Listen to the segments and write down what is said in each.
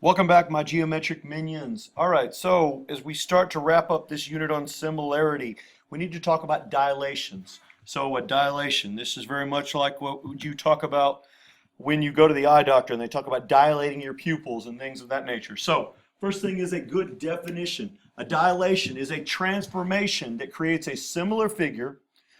Welcome back, my geometric minions. All right, so as we start to wrap up this unit on similarity, we need to talk about dilations. So a dilation, this is very much like what you talk about when you go to the eye doctor and they talk about dilating your pupils and things of that nature. So first thing is a good definition. A dilation is a transformation that creates a similar figure,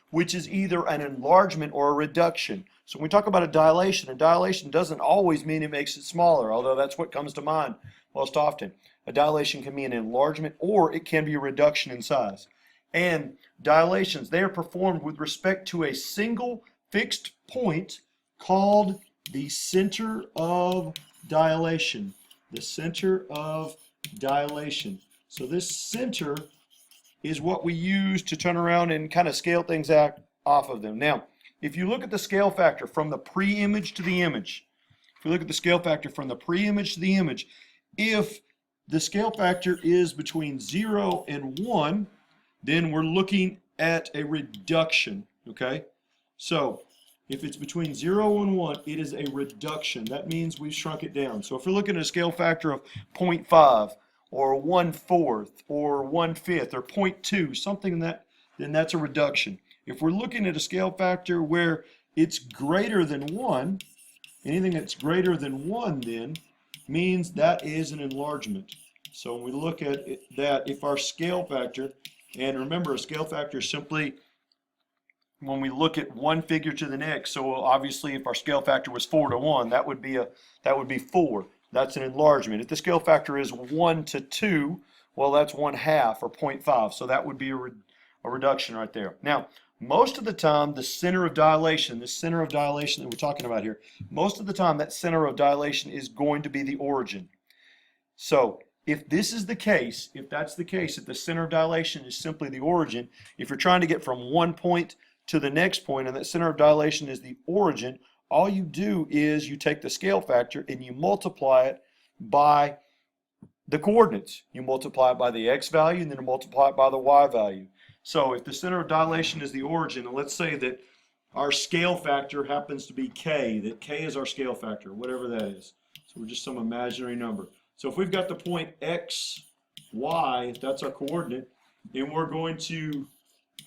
which is either an enlargement or a reduction. So when we talk about a dilation doesn't always mean it makes it smaller, although that's what comes to mind most often. A dilation can be an enlargement or it can be a reduction in size. And dilations, they are performed with respect to a single fixed point called the center of dilation. The center of dilation. So this center is what we use to turn around and kind of scale things out off of them. Now, if you look at the scale factor from the pre-image to the image, if you look at the scale factor from the pre-image to the image, if the scale factor is between 0 and 1, then we're looking at a reduction, okay? So if it's between 0 and 1, it is a reduction. That means we've shrunk it down. So if we're looking at a scale factor of 0.5, or 1/4, or 1/5, or 0.2, something that, then that's a reduction. If we're looking at a scale factor where it's greater than 1, anything that's greater than 1 then means that is an enlargement. So when we look at that, if our scale factor, and remember a scale factor is simply when we look at one figure to the next, so obviously if our scale factor was 4 to 1, that would be 4. That's an enlargement. If the scale factor is 1 to 2, well, that's 1/2 or 0.5. So that would be a reduction right there. Now, most of the time, the center of dilation, the center of dilation that we're talking about here, most of the time that center of dilation is going to be the origin. So if this is the case, if that's the case, if the center of dilation is simply the origin, if you're trying to get from one point to the next point and that center of dilation is the origin, all you do is you take the scale factor and you multiply it by the coordinates. You multiply it by the x value and then you multiply it by the y value. So if the center of dilation is the origin, and let's say that our scale factor happens to be k, that k is our scale factor, whatever that is. So we're just some imaginary number. So if we've got the point x, y, that's our coordinate, and we're going to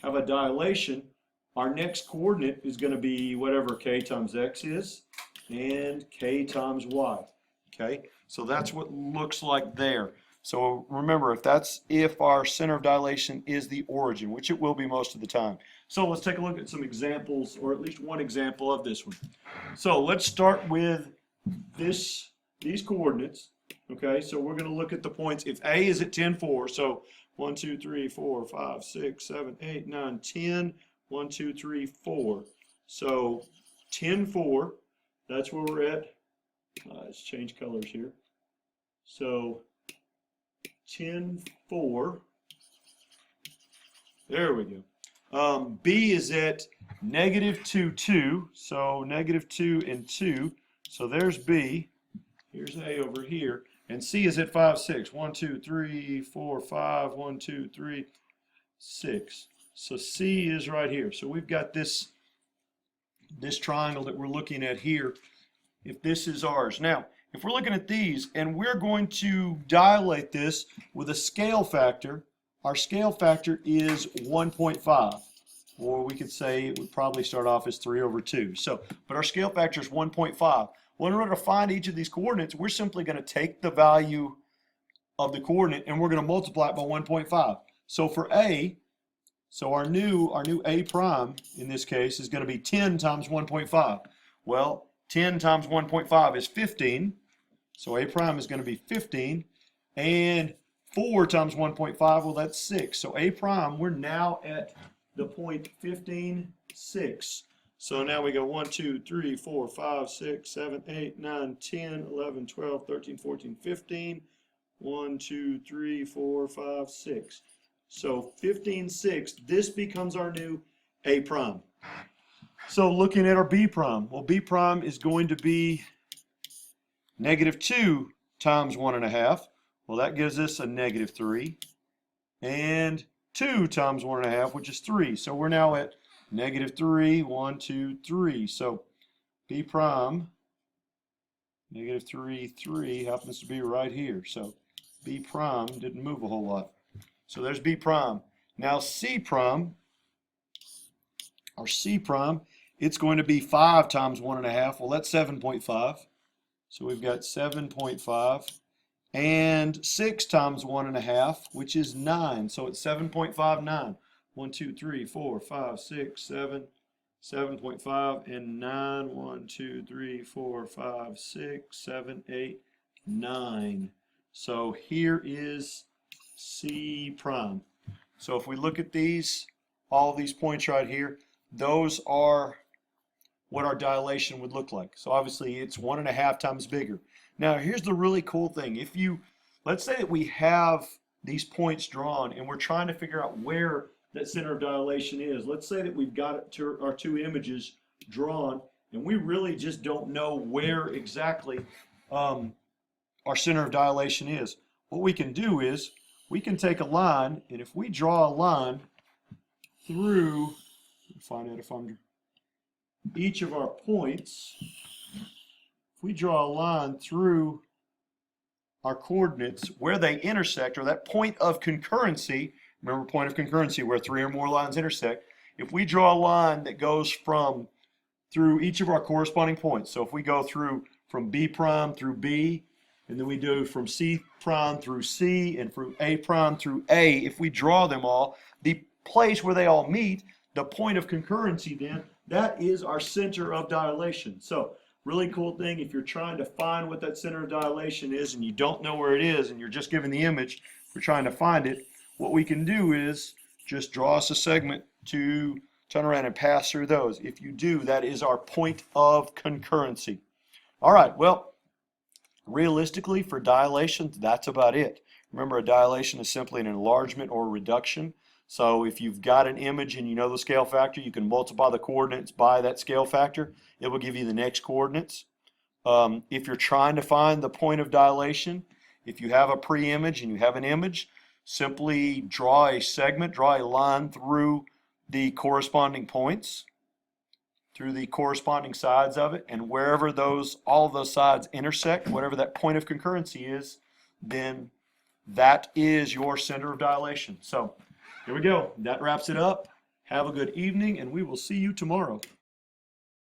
have a dilation, our next coordinate is going to be whatever k times x is, and k times y. Okay, so that's what it looks like there. So remember, if our center of dilation is the origin, which it will be most of the time. So let's take a look at some examples, or at least one example of this one. So let's start with these coordinates. Okay, so we're going to look at the points. If A is at 10, 4, so 1, 2, 3, 4, 5, 6, 7, 8, 9, 10, 1, 2, 3, 4. So 10, 4, that's where we're at. Let's change colors here. So 10, 4. There we go. B is at -2, 2. So -2 and 2. So there's B. Here's A over here. And C is at 5, 6. 1, 2, 3, 4, 5. 1, 2, 3, 6. So C is right here. So we've got this triangle that we're looking at here. If this is ours. Now, if we're looking at these and we're going to dilate this with a scale factor, our scale factor is 1.5. Or we could say it would probably start off as 3/2. So, but our scale factor is 1.5. Well, in order to find each of these coordinates, we're simply going to take the value of the coordinate and we're going to multiply it by 1.5. So for A, so our new A prime in this case is going to be 10 times 1.5. Well, 10 times 1.5 is 15. So A prime is going to be 15. And 4 times 1.5, well, that's 6. So A prime, we're now at the point 15, 6. So now we go 1, 2, 3, 4, 5, 6, 7, 8, 9, 10, 11, 12, 13, 14, 15. 1, 2, 3, 4, 5, 6. So 15, 6, this becomes our new A prime. So looking at our B prime, well, B prime is going to be -2 times 1.5. Well, that gives us a -3. And 2 times 1.5, which is 3. So we're now at -3, 1, 2, 3. So B prime Negative 3, 3 happens to be right here. So B prime didn't move a whole lot. So there's B prime. Now C prime, or C prime, it's going to be 5 times 1.5. Well, that's 7.5. So we've got 7.5. And 6 times 1.5, which is 9. So it's 7.59. 1, 2, 3, 4, 5, 6, 7. 7.5 and 9. 1, 2, 3, 4, 5, 6, 7, 8, 9. So here is C prime. So if we look at these, all these points right here, those are what our dilation would look like. So obviously it's 1.5 times bigger. Now here's the really cool thing. If you, let's say that we have these points drawn and we're trying to figure out where that center of dilation is. Let's say that we've got our two images drawn and we really just don't know where exactly our center of dilation is. What we can do is we can take a line, and if we draw a line through, find out if I'm each of our points, if we draw a line through our coordinates where they intersect, or that point of concurrency, remember point of concurrency where 3 or more lines intersect, if we draw a line that goes from through each of our corresponding points, so if we go through from B prime through B, and then we do from C prime through C, and from A prime through A, if we draw them all, the place where they all meet, the point of concurrency then, that is our center of dilation. So really cool thing, if you're trying to find what that center of dilation is and you don't know where it is and you're just given the image, we're trying to find it, what we can do is just draw us a segment to turn around and pass through those. If you do, that is our point of concurrency. All right, well, realistically for dilations, that's about it. Remember, a dilation is simply an enlargement or reduction. So if you've got an image and you know the scale factor, you can multiply the coordinates by that scale factor. It will give you the next coordinates. If you're trying to find the point of dilation, if you have a pre-image and you have an image, simply draw a segment, draw a line through the corresponding points, through the corresponding sides of it, and wherever all of those sides intersect, whatever that point of concurrency is, then that is your center of dilation. So here we go. That wraps it up. Have a good evening, and we will see you tomorrow.